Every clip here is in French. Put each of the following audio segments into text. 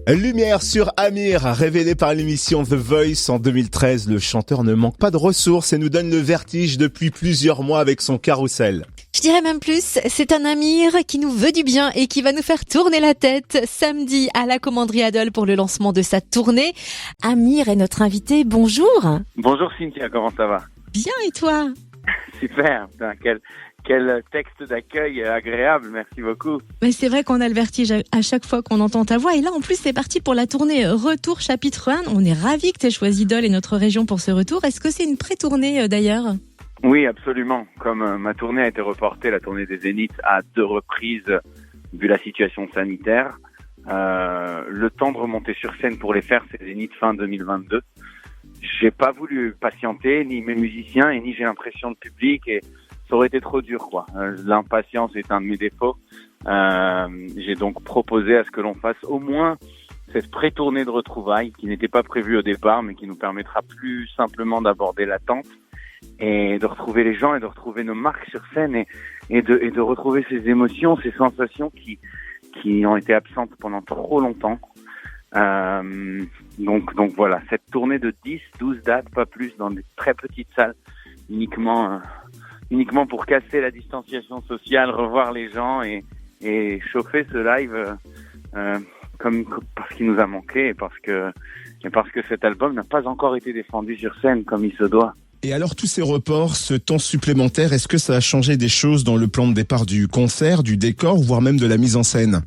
Lumière sur Amir, révélé par l'émission The Voice en 2013. Le chanteur ne manque pas de ressources et nous donne le vertige depuis plusieurs mois avec son carrousel. Je dirais même plus, c'est un Amir qui nous veut du bien et qui va nous faire tourner la tête samedi à la Commanderie Adol pour le lancement de sa tournée. Amir est notre invité, bonjour. Bonjour Cynthia, comment ça va? Bien et toi? Super, putain, quel texte d'accueil agréable, merci beaucoup. Mais c'est vrai qu'on a le vertige à chaque fois qu'on entend ta voix. Et là, en plus, c'est parti pour la tournée Retour chapitre 1. On est ravis que tu aies choisi Dole et notre région pour ce retour. Est-ce que c'est une pré-tournée d'ailleurs? Oui, absolument. Comme ma tournée a été reportée, la tournée des Zéniths, à 2 reprises, vu la situation sanitaire, le temps de remonter sur scène pour les faire, c'est Zénith fin 2022. J'ai pas voulu patienter, ni mes musiciens, et ni j'ai l'impression de public, et ça aurait été trop dur, quoi. L'impatience est un de mes défauts. J'ai donc proposé à ce que l'on fasse au moins cette pré-tournée de retrouvailles, qui n'était pas prévue au départ, mais qui nous permettra plus simplement d'aborder l'attente, et de retrouver les gens, et de retrouver nos marques sur scène, et de retrouver ces émotions, ces sensations qui ont été absentes pendant trop longtemps. Donc voilà, cette tournée de 10-12 dates, pas plus, dans des très petites salles, uniquement pour casser la distanciation sociale, revoir les gens et chauffer ce live parce qu'il nous a manqué et parce que cet album n'a pas encore été défendu sur scène comme il se doit. Et alors tous ces reports, ce temps supplémentaire, est-ce que ça a changé des choses dans le plan de départ du concert, du décor, voire même de la mise en scène ?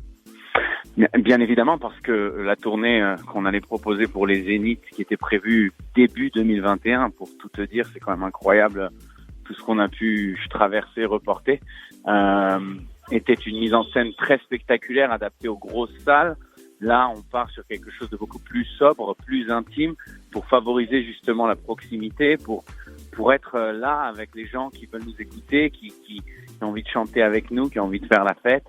Bien évidemment, parce que la tournée qu'on allait proposer pour les Zéniths, qui était prévue début 2021, pour tout te dire, c'est quand même incroyable tout ce qu'on a pu traverser, reporter, était une mise en scène très spectaculaire, adaptée aux grosses salles. Là, on part sur quelque chose de beaucoup plus sobre, plus intime, pour favoriser justement la proximité, pour être là avec les gens qui veulent nous écouter, qui ont envie de chanter avec nous, qui ont envie de faire la fête.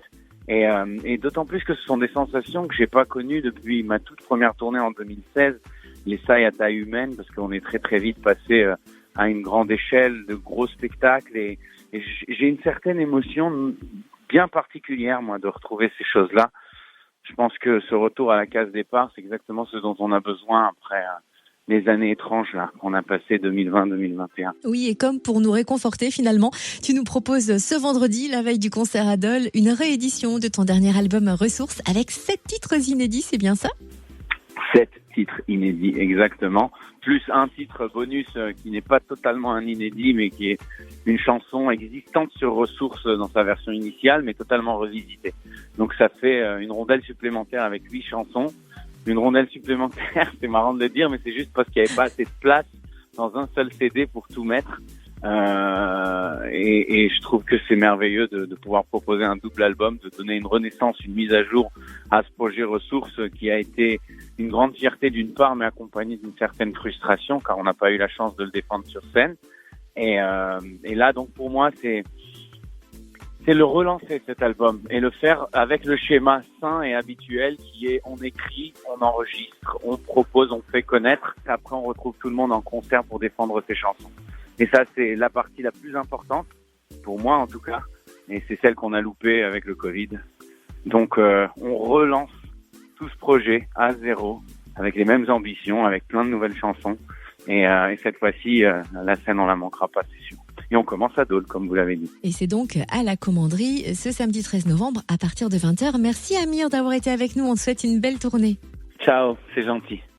Et d'autant plus que ce sont des sensations que j'ai pas connues depuis ma toute première tournée en 2016, les salles à taille humaine, parce qu'on est très très vite passé à une grande échelle de gros spectacles, et j'ai une certaine émotion bien particulière, moi, de retrouver ces choses-là. Je pense que ce retour à la case départ, c'est exactement ce dont on a besoin après les années étranges là qu'on a passé 2020-2021. Oui, et comme pour nous réconforter finalement, tu nous proposes ce vendredi, la veille du concert à Dole, une réédition de ton dernier album Ressources avec 7 titres inédits, c'est bien ça? 7 titres inédits, exactement. Plus un titre bonus qui n'est pas totalement un inédit, mais qui est une chanson existante sur Ressources dans sa version initiale, mais totalement revisitée. Donc ça fait une rondelle supplémentaire avec 8 chansons. Une rondelle supplémentaire, c'est marrant de le dire, mais c'est juste parce qu'il n'y avait pas assez de place dans un seul CD pour tout mettre. Et je trouve que c'est merveilleux de pouvoir proposer un double album, de donner une renaissance, une mise à jour à ce projet Ressources qui a été une grande fierté d'une part, mais accompagnée d'une certaine frustration car on n'a pas eu la chance de le défendre sur scène. Et là, donc pour moi, c'est le relancer cet album et le faire avec le schéma sain et habituel qui est on écrit, on enregistre, on propose, on fait connaître. Après, on retrouve tout le monde en concert pour défendre ses chansons. Et ça, c'est la partie la plus importante, pour moi en tout cas, et c'est celle qu'on a loupée avec le Covid. Donc, on relance tout ce projet à zéro, avec les mêmes ambitions, avec plein de nouvelles chansons. Et cette fois-ci, la scène, on la manquera pas, c'est sûr. Et on commence à Dole, comme vous l'avez dit. Et c'est donc à la Commanderie, ce samedi 13 novembre, à partir de 20h. Merci Amir d'avoir été avec nous, on te souhaite une belle tournée. Ciao, c'est gentil.